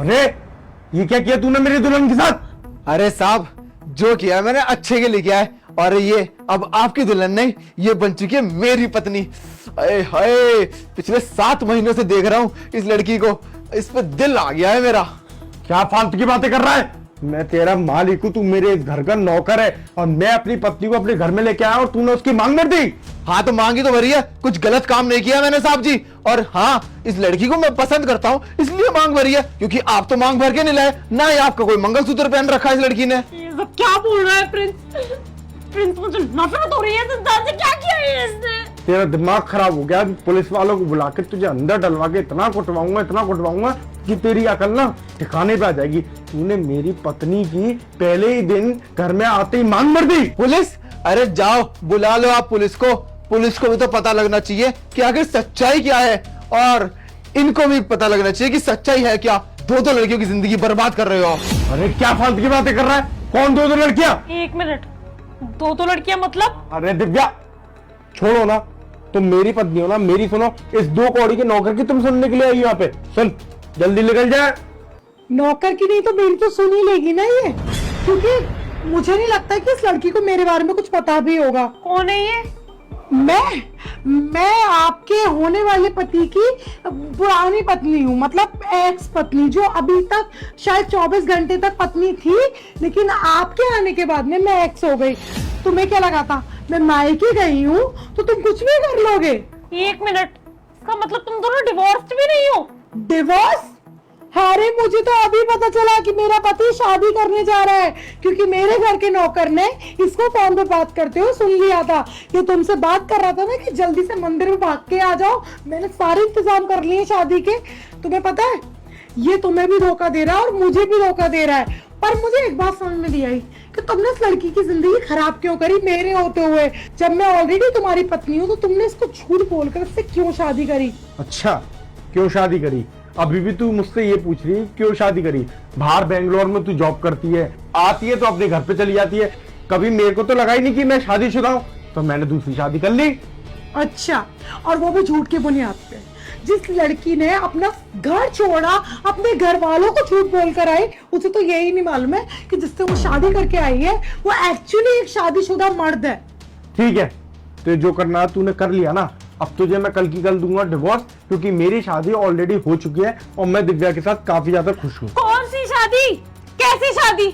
अरे ये क्या किया तूने मेरी दुल्हन के साथ? अरे साहब, जो किया मैंने अच्छे के लिए किया है। और ये अब आपकी दुल्हन नहीं, ये बन चुकी है मेरी पत्नी। अरे हाय, पिछले 7 महीनों से देख रहा हूँ इस लड़की को, इस पे दिल आ गया है मेरा। क्या फालतू की बातें कर रहा है? मैं तेरा मालिक हूँ, तू मेरे घर का नौकर है और मैं अपनी पत्नी को अपने घर में लेके आया और तूने उसकी मांग भर दी। हाँ तो मांगी तो भरी है, कुछ गलत काम नहीं किया मैंने साहब जी। और हाँ, इस लड़की को मैं पसंद करता हूँ इसलिए मांग भरी है, क्योंकि आप तो मांग भर के नहीं लाए, ना ही आपका कोई मंगलसूत्र पहन रखा है इस लड़की ने। ये सब क्या बोल रहा है प्रिंस? प्रिंस मुझे नफरत हो रही है सिद्धांत से। क्या किया है इसने? तेरा दिमाग खराब हो गया। पुलिस वालों को बुला के तुझे अंदर डलवा के इतना कुटवाऊंगा कि तेरी अकल ना ठिकाने पे आ जाएगी। तूने मेरी पत्नी की पहले ही दिन घर में आते ही मांग भर दी। पुलिस? अरे जाओ बुला लो आप पुलिस को। पुलिस को भी तो पता लगना चाहिए कि आखिर सच्चाई क्या है, और इनको भी पता लगना चाहिए कि सच्चाई है क्या। दो लड़कियों की जिंदगी बर्बाद कर रहे हो आप। अरे क्या फालतू की बातें कर रहा है? कौन दो लड़कियां? 1 मिनट, दो लड़कियां मतलब? अरे दिव्या छोड़ो ना, तुम मेरी पत्नी हो ना, मेरी सुनो। इस 2 कौड़ी के नौकर की तुम सुनने के लिए आई यहाँ पे? सुन, जल्दी निकल जाए। नौकर की नहीं तो मेरी तो सुन ही लेगी ना ये, क्योंकि मुझे नहीं लगता कि इस लड़की को मेरे बारे में कुछ पता भी होगा। कौन है ये? मैं आपके होने वाले पति की पुरानी पत्नी हूँ, मतलब एक्स पत्नी, जो अभी तक शायद 24 घंटे तक पत्नी थी, लेकिन आपके आने के बाद में मैं एक्स हो गई। तुम्हें क्या लगा था मैं मायके गई हूँ तो तुम कुछ भी कर लोगे? 1 मिनट, इसका मतलब तुम दोनों डिवोर्स्ड भी नहीं हो? डिवोर्स? अरे मुझे तो अभी पता चला कि मेरा पति शादी करने जा रहा है, क्योंकि मेरे घर के नौकर ने इसको फोन पे बात करते हुए सुन लिया था। ये तुमसे बात कर रहा था ना कि जल्दी से मंदिर में भाग के आ जाओ। मैंने सारे इंतजाम कर लिए शादी के। तुम्हें पता है ये तुम्हें भी धोखा दे रहा है और मुझे भी धोखा दे रहा है। पर मुझे एक बात समझ में नहीं आई कि तुमने इस लड़की की जिंदगी खराब क्यों करी मेरे होते हुए, जब मैं ऑलरेडी तुम्हारी पत्नी हूँ। तो तुमने इसको झूठ बोलकर इससे क्यों शादी करी? अच्छा, क्यों शादी करी? अभी भी तू मुझसे ये पूछ रही क्यों शादी करी? बाहर बेंगलोर में तू जॉब करती है, आती है तो अपने घर पे चली जाती है। कभी मेरे को तो लगा ही नहीं कि मैं शादीशुदा हूँ, तो मैंने दूसरी शादी कर ली। अच्छा, और वो भी झूठ की बुनियाद पे। जिस लड़की ने अपना घर छोड़ा, अपने घर वालों को झूठ बोलकर आई, उसे तो यही नहीं मालूम है कि जिससे वो शादी करके आई है वो एक्चुअली एक शादीशुदा मर्द है। ठीक है, तो जो करना तूने कर लिया ना। अब तुझे मैं कल की कल दूंगा डिवोर्स, क्योंकि मेरी शादी ऑलरेडी हो चुकी है और मैं दिव्या के साथ काफी ज्यादा खुश हूँ। कौन सी शादी? कैसी शादी?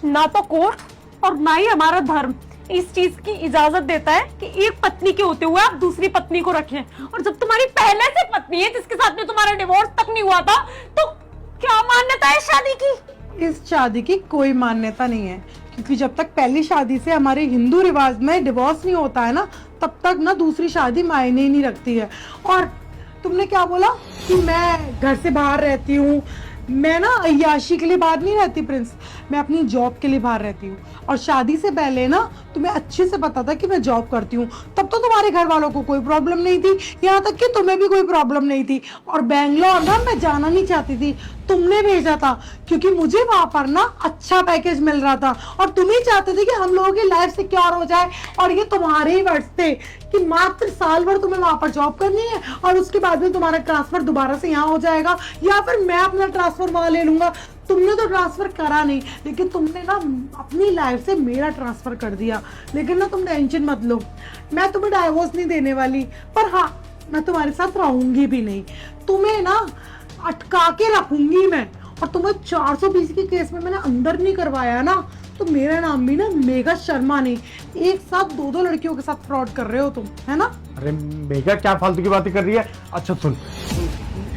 ना तो कोर्ट और ना ही हमारा धर्म इस चीज की इजाजत देता है कि एक पत्नी के होते हुए आप दूसरी पत्नी को रखें। और जब तुम्हारी पहले से पत्नी है जिसके साथ में तुम्हारा डिवोर्स तक नहीं हुआ था, तो क्या मान्यता है शादी की? इस शादी की कोई मान्यता नहीं है, क्योंकि जब तक पहली शादी से हमारे हिंदू रिवाज में डिवोर्स नहीं होता है ना, तब तक ना दूसरी शादी मायने ही नहीं रखती है। और तुमने क्या बोला कि मैं घर से बाहर रहती हूँ? मैं ना अय्याशी के लिए बाहर नहीं रहती प्रिंस, मैं अपनी जॉब के लिए बाहर रहती हूँ। और शादी से पहले ना तुम्हें अच्छे से पता था कि मैं जॉब करती हूँ, तब तो तुम्हारे घर वालों को कोई प्रॉब्लम नहीं थी, यहाँ तक कि तुम्हें भी कोई प्रॉब्लम नहीं थी। और बेंगलोर ना मैं जाना नहीं चाहती थी, तुमने भेजा था, क्योंकि मुझे वहां पर ना अच्छा पैकेज मिल रहा था और तुम ही चाहते थे कि हम लोगों की लाइफ सिक्योर हो जाए। और ये तुम्हारे ही वर्ड्स थे कि मात्र साल भर तुम्हें वहां पर जॉब करनी है और उसके बाद में तुम्हारा ट्रांसफर दोबारा से यहाँ हो जाएगा, या फिर मैं अपना ट्रांसफर वहां ले लूंगा। तुमने तो ट्रांसफर करा नहीं, लेकिन तुमने ना अपनी लाइफ से मेरा ट्रांसफर कर दिया। लेकिन ना तुम टेंशन मत लो, मैं तुम्हें डाइवोर्स नहीं देने वाली, पर हाँ मैं तुम्हारे साथ रहूंगी भी नहीं। तुम्हें ना अटका के रखूंगी मैं। और तुम्हें 420 के केस में मैंने अंदर नहीं करवाया ना, तो मेरा नाम भी ना मेघा शर्मा नहीं। एक साथ 2 लड़कियों के साथ फ्रॉड कर रहे हो तुम, है ना? अरे मेघा क्या फालतू की बातें कर रही है? अच्छा सुन,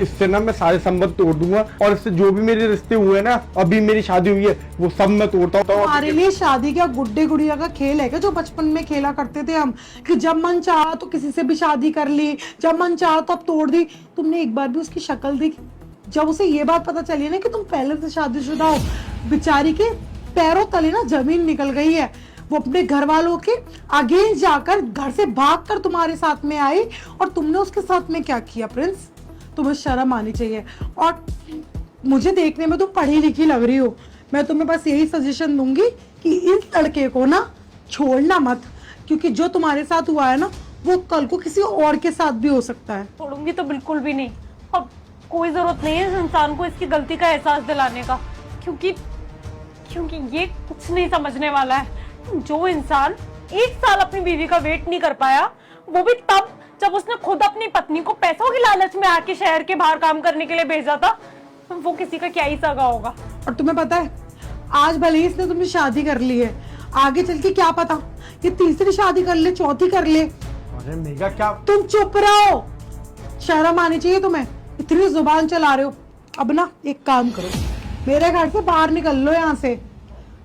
इससे ना मैं सारे संबंध तोड़ दूंगा और इससे जो भी मेरे रिश्ते हुए ना, अभी मेरी शादी हुई है, वो सब मैं तोड़ता हूँ। तुम्हारे लिए शादी क्या गुड्डे गुड़िया का खेल है क्या, जो बचपन में खेला करते थे हम, कि जब मन चाहा तो किसी से भी शादी कर ली, जब मन चाहा तो अब तोड़ दी? तुमने एक बार भी उसकी शक्ल देखी? जब उसे ये बात पता चली ना कि तुम पहले से शादीशुदा हो, बेचारी के पैरों तले ना जमीन निकल गई है। वो अपने घर वालों के आगे जाकर घर से भागकर तुम्हारे साथ में आई, और तुमने उसके साथ में क्या किया प्रिंस? तुम्हें शर्म आनी चाहिए। और मुझे देखने में तुम पढ़ी लिखी लग रही हो, मैं तुम्हें बस यही सजेशन दूंगी कि इस लड़के को ना छोड़ना मत, क्योंकि जो तुम्हारे साथ हुआ है ना, वो कल को किसी और के साथ भी हो सकता है। छोड़ूंगी तो बिल्कुल भी नहीं। अब कोई जरूरत नहीं है इस इंसान को इसकी गलती का एहसास दिलाने का, क्योंकि ये कुछ नहीं समझने वाला है। जो इंसान 1 साल अपनी बीवी का वेट नहीं कर पाया, वो भी तब जब उसने खुद अपनी पत्नी को पैसों की लालच में आके शहर के बाहर काम करने के लिए भेजा था, वो किसी का क्या ही सगा होगा। और तुम्हें पता है, आज भले ही इसने तुमसे शादी कर ली है, आगे चल के क्या पता ये तीसरी शादी कर ले, चौथी कर ले। अरे मेघा क्या, तुम चुप रहो, शर्म आनी चाहिए तुम्हें, इतनी जुबान चला रहे हो। अब ना एक काम करो, मेरे घर से बाहर निकल लो यहाँ से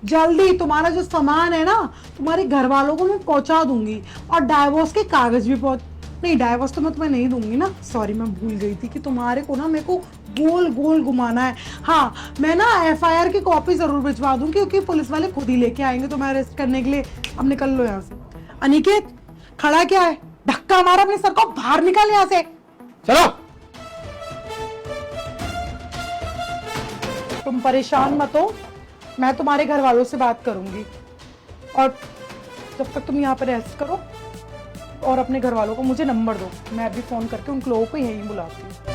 जल्दी। तुम्हारा जो सामान है ना, तुम्हारे घर वालों को मैं पहुंचा दूंगी, और डाइवोर्स के कागज भी नहीं, डाइवोर्स तो मैं तुम्हें नहीं दूंगी ना, सॉरी मैं भूल गई थी कि तुम्हारे को ना मेरे को गोल गोल घुमाना है। हाँ, मैं ना FIR की कॉपी जरूर भिजवा दूंगी, क्योंकि पुलिस वाले खुद ही लेके आएंगे तुम्हें अरेस्ट करने के लिए। अब निकल लो यहाँ से। अनिकेत, खड़ा क्या है, धक्का मारा अपने सर को, बाहर निकल यहाँ से। चलो। तुम परेशान मत हो, मैं तुम्हारे घर वालों से बात करूंगी, और जब तक तुम यहाँ पर रेस्ट करो और अपने घर वालों को मुझे नंबर दो, मैं अभी फोन करके उन लोगों को यहीं बुलाती हूँ।